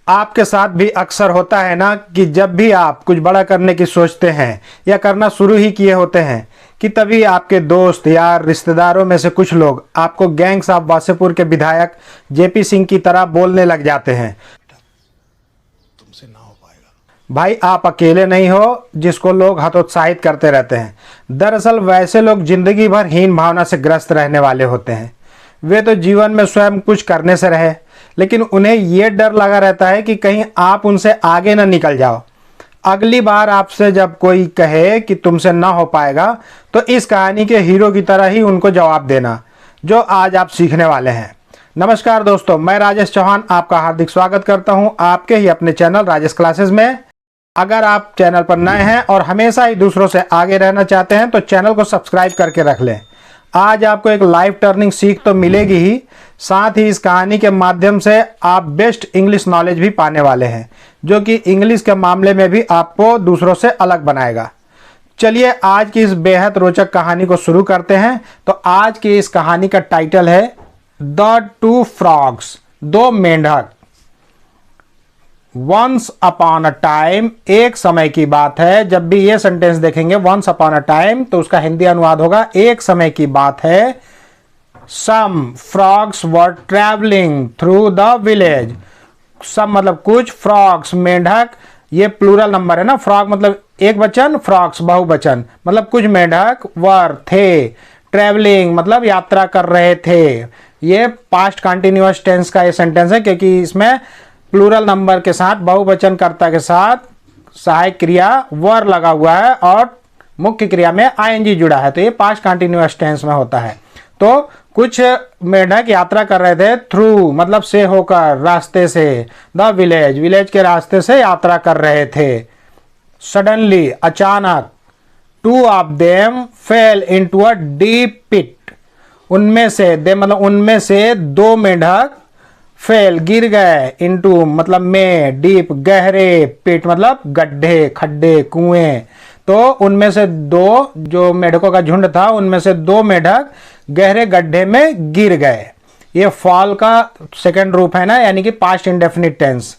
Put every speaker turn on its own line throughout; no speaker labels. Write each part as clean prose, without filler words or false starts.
आपके साथ भी अक्सर होता है ना कि जब भी आप कुछ बड़ा करने की सोचते हैं या करना शुरू ही किए होते हैं कि तभी आपके दोस्त यार रिश्तेदारों में से कुछ लोग आपको गैंग्स ऑफ वासेपुर के विधायक जेपी सिंह की तरह बोलने लग जाते हैं।
तुमसे ना हो पाएगा।
भाई आप अकेले नहीं हो जिसको लोग हतोत्साहित करते रहते हैं। दरअसल वैसे लोग जिंदगी भर हीन भावना से ग्रस्त रहने वाले होते हैं। वे तो जीवन में स्वयं कुछ करने से रहे, लेकिन उन्हें यह डर लगा रहता है कि कहीं आप उनसे आगे न निकल जाओ। अगली बार आपसे जब कोई कहे कि तुमसे ना हो पाएगा तो इस कहानी के हीरो की तरह ही उनको जवाब देना, जो आज आप सीखने वाले हैं। नमस्कार दोस्तों, मैं राजेश चौहान आपका हार्दिक स्वागत करता हूं आपके ही अपने चैनल राजेश क्लासेस में। अगर आप चैनल पर नए हैं और हमेशा ही दूसरों से आगे रहना चाहते हैं तो चैनल को सब्सक्राइब करके रख लें। आज आपको एक लाइफ टर्निंग सीख तो मिलेगी ही, साथ ही इस कहानी के माध्यम से आप बेस्ट इंग्लिश नॉलेज भी पाने वाले हैं, जो कि इंग्लिश के मामले में भी आपको दूसरों से अलग बनाएगा। चलिए आज की इस बेहद रोचक कहानी को शुरू करते हैं। तो आज की इस कहानी का टाइटल है द टू फ्रॉग्स, दो मेंढक। वंस अपॉन अ टाइम, एक समय की बात है। जब भी ये सेंटेंस देखेंगे वंस अपॉन अ टाइम तो उसका हिंदी अनुवाद होगा एक समय की बात है। Some frogs were travelling through the village. Some मतलब कुछ, फ्रॉग्स मेंढक, ये प्लूरल नंबर है ना। फ्रॉग मतलब एक वचन, फ्रॉग्स बहुवचन, मतलब कुछ मेंढक वर थे, ट्रैवलिंग मतलब यात्रा कर रहे थे। ये पास्ट कंटिन्यूअस टेंस का ये सेंटेंस है क्योंकि इसमें प्लूरल नंबर के साथ बहुवचन कर्ता के साथ सहायक क्रिया वर लगा हुआ है और मुख्य क्रिया में आईएनजी जुड़ा है, तो ये पास्ट कंटिन्यूअस टेंस में होता है। तो कुछ मेंढक यात्रा कर रहे थे, थ्रू मतलब से होकर, रास्ते से, द विलेज विलेज के रास्ते से यात्रा कर रहे थे। सडनली अचानक, two of them fell into a deep pit. उनमें से, दे मतलब उनमें से दो मेंढक फेल गिर गए, इनटू मतलब में, डीप गहरे, पिट मतलब गड्ढे, खड्डे, कुएं। तो उनमें से दो, जो मेढकों का झुंड था उनमें से दो मेढक गहरे गड्ढे में गिर गए। ये फॉल का सेकंड रूप है ना, यानी कि past indefinite tense.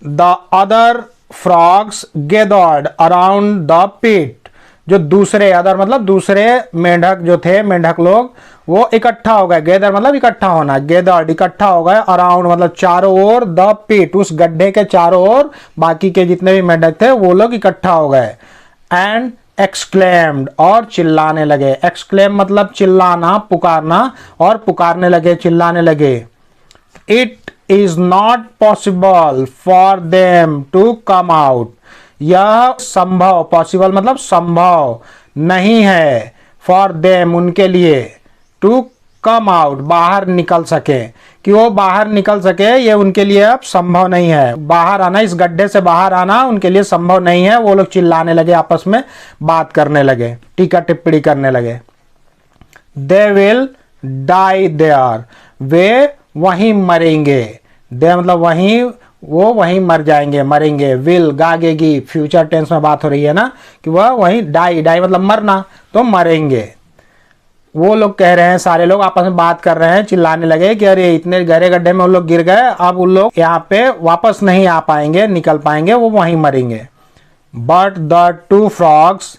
The other frogs gathered around the pit. जो दूसरे, अदर मतलब दूसरे मेंढक जो थे, मेंढक लोग, वो इकट्ठा हो गए। गैदर मतलब इकट्ठा होना, गैदर्ड इकट्ठा हो गए, अराउंड मतलब चारों ओर, द पिट उस गड्ढे के चारों ओर बाकी के जितने भी मेंढक थे वो लोग इकट्ठा हो गए। एंड एक्सक्लेम्ड और चिल्लाने लगे। एक्सक्लेम मतलब चिल्लाना, पुकारना, और पुकारने लगे, चिल्लाने लगे। It is not possible for them to come out. यह संभव, पॉसिबल मतलब संभव नहीं है, फॉर देम उनके लिए, टू कम आउट बाहर निकल सके, कि वो बाहर निकल सके ये उनके लिए अब संभव नहीं है। बाहर आना, इस गड्ढे से बाहर आना उनके लिए संभव नहीं है। वो लोग चिल्लाने लगे, आपस में बात करने लगे, टीका टिप्पणी करने लगे। दे विल डाई देयर, वे वहीं मरेंगे। दे मतलब वहीं, वो वहीं मर जाएंगे, मरेंगे। विल गागेगी, फ्यूचर टेंस में बात हो रही है ना, कि वह वहीं, डाई, डाई मतलब मरना, तो मरेंगे। वो लोग कह रहे हैं, सारे लोग आपस में बात कर रहे हैं, चिल्लाने लगे कि अरे इतने गहरे गड्ढे में उन लोग गिर गए, अब उन लोग यहाँ पे वापस नहीं आ पाएंगे, निकल पाएंगे, वो वहीं मरेंगे। But the two frogs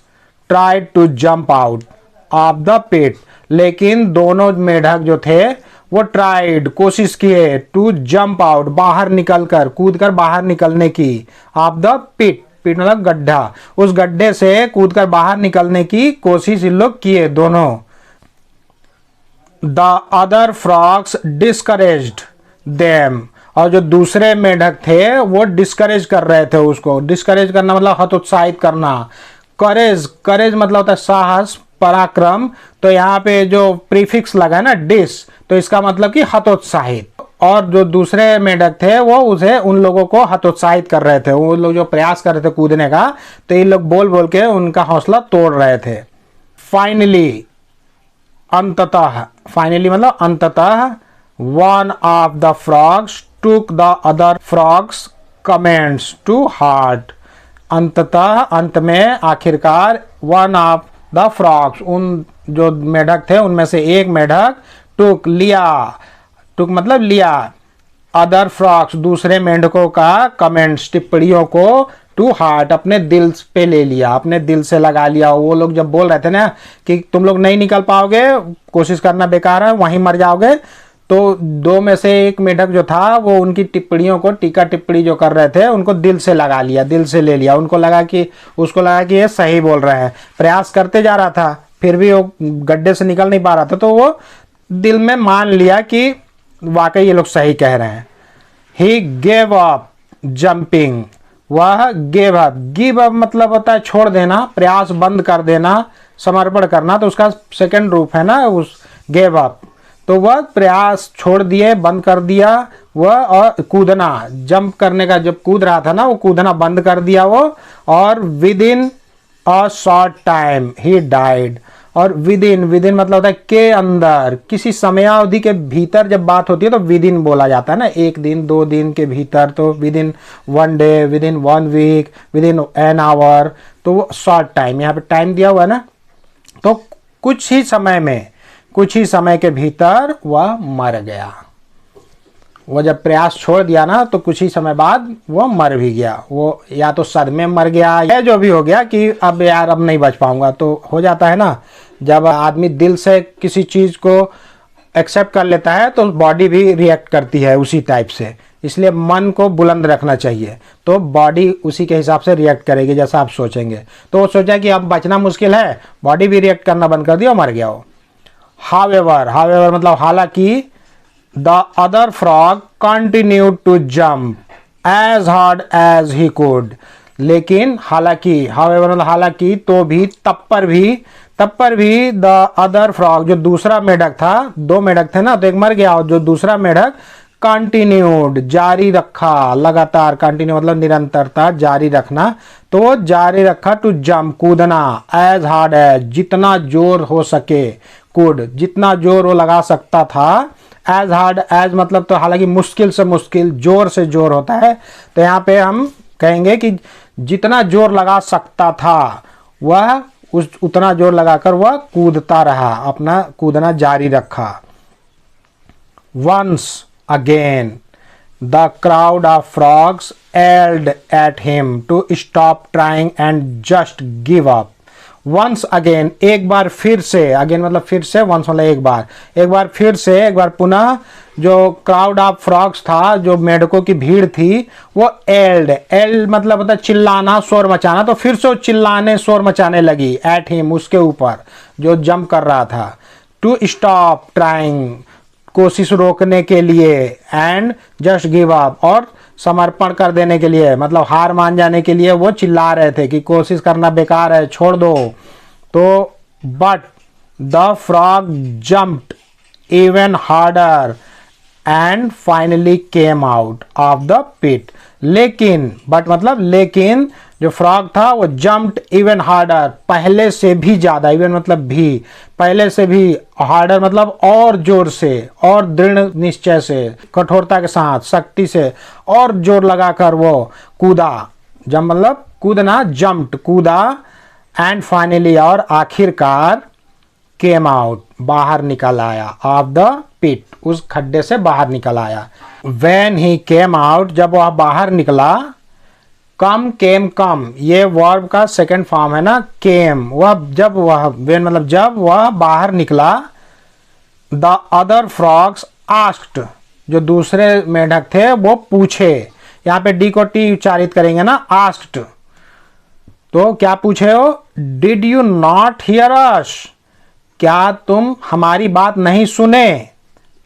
tried to jump out of the pit. लेकिन दोनों मेढक जो थे वो ट्राइड, कोशिश किए, टू जंप आउट बाहर निकलकर, कूदकर बाहर निकलने की, ऑफ द पिट, पिट मतलब गड्ढा, उस गड्ढे से कूदकर बाहर निकलने की कोशिश इन लोग किए दोनों। The other frogs discouraged them, और जो दूसरे मेढक थे वो डिस्करेज कर रहे थे उसको। डिस्करेज करना मतलब हतोत्साहित करना। करेज, करेज मतलब होता है साहस, पराक्रम। तो यहाँ पे जो प्रीफिक्स लगा है ना डिस, तो इसका मतलब कि हतोत्साहित। और जो दूसरे मेढक थे वो उसे, उन लोगों को हतोत्साहित कर रहे थे। वो लोग जो प्रयास कर रहे थे कूदने का, तो ये लोग बोल बोल के उनका हौसला तोड़ रहे थे। फाइनली, अंततः, फाइनली मतलब अंततः, one of the frogs took the other frogs comments to heart. अंततः, अंत में, आखिरकार, वन ऑफ द फ्रॉग्स, उन जो मेढक थे उनमें से एक मेढक, टुक लिया, टुक मतलब लिया, अदर फ्रॉग्स, दूसरे मेंढकों का कमेंट्स, टिप्पणियों को टू हार्ट, अपने दिल पे ले लिया, अपने दिल से लगा लिया। वो लोग जब बोल रहे थे ना कि तुम लोग नहीं निकल पाओगे, कोशिश करना बेकार है, वहीं मर जाओगे, तो दो में से एक मेढक जो था वो उनकी टिप्पणियों को, टीका टिप्पणी जो कर रहे थे उनको दिल से लगा लिया, दिल से ले लिया। उसको लगा कि ये सही बोल रहे हैं। प्रयास करते जा रहा था फिर भी वो गड्ढे से निकल नहीं पा रहा था, तो वो दिल में मान लिया कि वाकई ये लोग सही कह रहे हैं। ही गेव अप जंपिंग, वह गिव अप मतलब होता है छोड़ देना, प्रयास बंद कर देना, समर्पण करना, तो उसका सेकंड रूप है ना उस गिव अप। तो वह प्रयास छोड़ दिए, बंद कर दिया वह, और कूदना, जंप करने का, जब कूद रहा था ना वो कूदना बंद कर दिया वो, और with in a short time he died. और विद इन मतलब होता है के अंदर, किसी समयावधि के भीतर जब बात होती है तो विद इन बोला जाता है ना, एक दिन 2 दिन के भीतर, तो within 1 day, within 1 week, within an hour, तो वो शॉर्ट टाइम, यहाँ पे टाइम दिया हुआ है ना, तो कुछ ही समय के भीतर वह मर गया। वो जब प्रयास छोड़ दिया ना तो कुछ ही समय बाद वो मर भी गया। वो या तो सदमे में मर गया, या जो भी हो गया कि अब यार अब नहीं बच पाऊंगा, तो हो जाता है ना, जब आदमी दिल से किसी चीज़ को एक्सेप्ट कर लेता है तो बॉडी भी रिएक्ट करती है उसी टाइप से। इसलिए मन को बुलंद रखना चाहिए, तो बॉडी उसी के हिसाब से रिएक्ट करेगी जैसा आप सोचेंगे। तो वो सोचा कि अब बचना मुश्किल है, बॉडी भी रिएक्ट करना बंद कर दिया और मर गया वो। हावेवर मतलब हालांकि, the other frog continued to jump as hard as he could, लेकिन हालांकि, हावेवर मतलब हालांकि, तो भी, तब पर भी द अदर फ्रॉग, जो दूसरा मेढक था, 2 मेढक थे ना, तो एक मर गया, और जो दूसरा मेढक कंटिन्यूड जारी रखा, लगातार, कंटिन्यू मतलब निरंतरता, जारी रखना, तो जारी रखा टू जंप कूदना, एज हार्ड एज जितना जोर हो सके, कुड जितना जोर वो लगा सकता था, एज हार्ड एज मतलब तो हालांकि मुश्किल से मुश्किल, जोर से जोर होता है, तो यहाँ पे हम कहेंगे कि जितना जोर लगा सकता था वह उतना जोर लगाकर वह कूदता रहा, अपना कूदना जारी रखा। Once again the crowd of frogs yelled at him to stop trying and just give up. Once again, एक बार फिर से, अगेन मतलब फिर से, वंस मतलब एक बार फिर से, एक बार पुनः, जो क्राउड ऑफ फ्रॉग्स था, जो मेढकों की भीड़ थी, वो एल्ड मतलब होता है चिल्लाना, शोर मचाना, तो फिर से वो चिल्लाने, शोर मचाने लगी, एट हिम उसके ऊपर जो जंप कर रहा था, टू स्टॉप ट्राइंग कोशिश रोकने के लिए, एंड जस्ट गिव अप और समर्पण कर देने के लिए, मतलब हार मान जाने के लिए वो चिल्ला रहे थे कि कोशिश करना बेकार है, छोड़ दो। तो but the frog jumped even harder and finally came out of the pit. लेकिन, बट मतलब लेकिन, जो फ्रॉग था वो जंप्ड इवन हार्डर, पहले से भी ज्यादा, इवन मतलब भी, पहले से भी, हार्डर मतलब और जोर से, और दृढ़ निश्चय से, कठोरता के साथ, शक्ति से, और जोर लगाकर वो कूदा, जंप मतलब कूदना, जंप्ड कूदा, एंड फाइनली और आखिरकार, केम आउट बाहर निकल आया, ऑफ द पिट उस खड्डे से बाहर निकल आया। व्हेन ही केम आउट जब वह बाहर निकला, कम केम कम ये वर्ब का सेकंड फॉर्म है ना, केम, वह जब वह, व्हेन मतलब जब वह बाहर निकला, द अदर फ्रॉग्स आस्क्ड जो दूसरे मेढक थे वो पूछे, यहाँ पे डी को टी उच्चारित करेंगे ना, आस्क्ड, तो क्या पूछे हो, डिड यू नॉट हियर अस, क्या तुम हमारी बात नहीं सुने।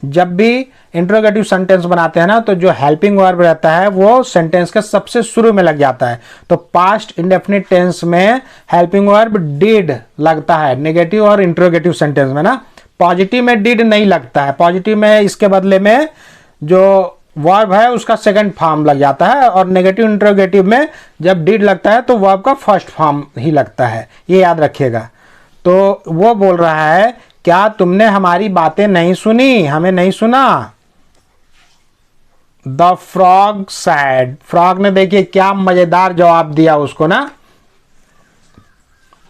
जब भी इंट्रोगेटिव सेंटेंस बनाते हैं ना तो जो हेल्पिंग वर्ब रहता है वो सेंटेंस के सबसे शुरू में लग जाता है, तो पास्ट इंडेफिनिट टेंस में हेल्पिंग वर्ब डिड लगता है, नेगेटिव और इंट्रोगेटिव सेंटेंस में ना। पॉजिटिव में डिड नहीं लगता है, पॉजिटिव में इसके बदले में जो वर्ब है उसका सेकंड फॉर्म लग जाता है, और नेगेटिव इंट्रोगेटिव में जब डिड लगता है तो वर्ब का फर्स्ट फॉर्म ही लगता है, ये याद रखिएगा। तो वो बोल रहा है क्या तुमने हमारी बातें नहीं सुनी, हमें नहीं सुना। द फ्रॉग सैड, फ्रॉग ने देखिए क्या मजेदार जवाब दिया उसको ना,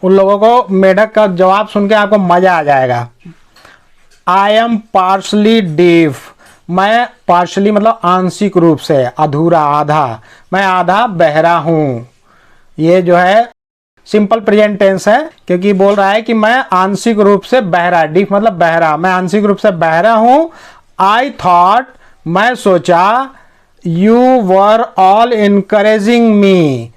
उन लोगों को मेढक का जवाब सुन के आपको मजा आ जाएगा। आई एम पार्शली डीफ, मैं पार्शली मतलब आंशिक रूप से, अधूरा, आधा, मैं आधा बहरा हूं। ये जो है सिंपल प्रेजेंट टेंस है, क्योंकि बोल रहा है कि मैं आंशिक रूप से बहरा, डीप मतलब बहरा, मैं आंशिक रूप से बहरा हूं। आई थॉट, मैं सोचा, you were all encouraging me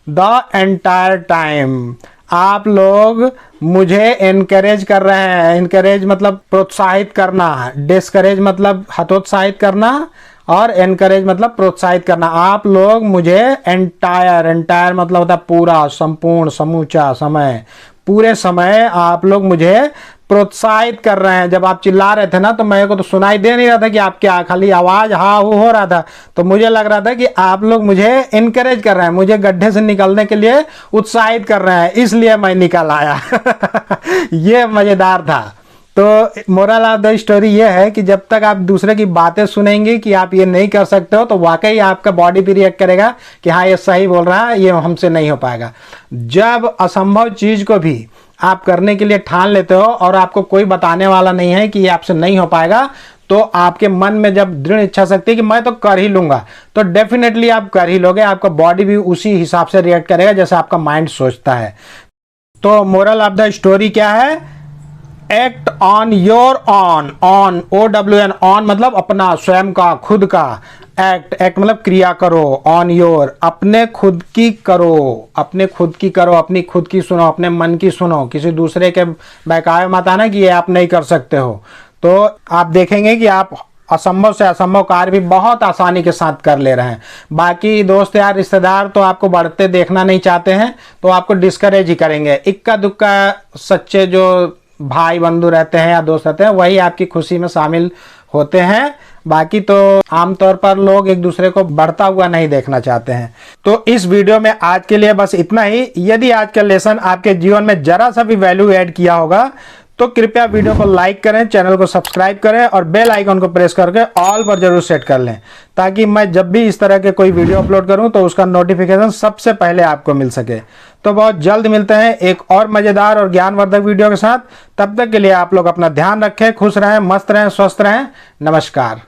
the entire time, आप लोग मुझे इनकरेज कर रहे हैं। इनकरेज मतलब प्रोत्साहित करना, डिस्करेज मतलब हतोत्साहित करना, और एनकरेज मतलब प्रोत्साहित करना। आप लोग मुझे एंटायर, एंटायर मतलब होता है पूरा, संपूर्ण, समूचा, समय, पूरे समय आप लोग मुझे प्रोत्साहित कर रहे हैं। जब आप चिल्ला रहे थे ना तो मेरे को तो सुनाई दे नहीं रहा था कि आप क्या, खाली आवाज हा हो रहा था, तो मुझे लग रहा था कि आप लोग मुझे इनकरेज कर रहे हैं, मुझे गड्ढे से निकलने के लिए उत्साहित कर रहे हैं, इसलिए मैं निकल आया। ये मजेदार था। तो मोरल ऑफ द स्टोरी ये है कि जब तक आप दूसरे की बातें सुनेंगे कि आप ये नहीं कर सकते हो, तो वाकई आपका बॉडी भी रिएक्ट करेगा कि हाँ ये सही बोल रहा है, ये हमसे नहीं हो पाएगा। जब असंभव चीज को भी आप करने के लिए ठान लेते हो और आपको कोई बताने वाला नहीं है कि ये आपसे नहीं हो पाएगा, तो आपके मन में जब दृढ़ इच्छा शक्ति कि मैं तो कर ही लूंगा, तो डेफिनेटली आप कर ही लोगे। आपका बॉडी भी उसी हिसाब से रिएक्ट करेगा जैसे आपका माइंड सोचता है। तो मोरल ऑफ द स्टोरी क्या है? Act on your on, on OWN, on मतलब अपना, स्वयं का, खुद का। एक्ट, एक्ट मतलब क्रिया करो। ऑन योर, अपने खुद की करो, अपने खुद की करो, अपनी खुद की सुनो, अपने मन की सुनो, किसी दूसरे के बहकावे मत आना कि ये आप नहीं कर सकते हो। तो आप देखेंगे कि आप असंभव से असंभव कार्य भी बहुत आसानी के साथ कर ले रहे हैं। बाकी दोस्त यार रिश्तेदार तो आपको बढ़ते देखना नहीं चाहते हैं, तो आपको डिस्करेज ही करेंगे। इक्का दुक्का सच्चे जो भाई बंधु रहते हैं या दोस्त रहते हैं वही आपकी खुशी में शामिल होते हैं। बाकी तो आमतौर पर लोग एक दूसरे को बढ़ता हुआ नहीं देखना चाहते हैं। तो इस वीडियो में आज के लिए बस इतना ही। यदि आज का लेसन आपके जीवन में जरा सा भी वैल्यू ऐड किया होगा तो कृपया वीडियो को लाइक करें, चैनल को सब्सक्राइब करें और बेल आइकन को प्रेस करके ऑल पर जरूर सेट कर लें, ताकि मैं जब भी इस तरह के कोई वीडियो अपलोड करूं तो उसका नोटिफिकेशन सबसे पहले आपको मिल सके। तो बहुत जल्द मिलते हैं एक और मजेदार और ज्ञानवर्धक वीडियो के साथ। तब तक के लिए आप लोग अपना ध्यान रखें, खुश रहें, मस्त रहें, स्वस्थ रहें। नमस्कार।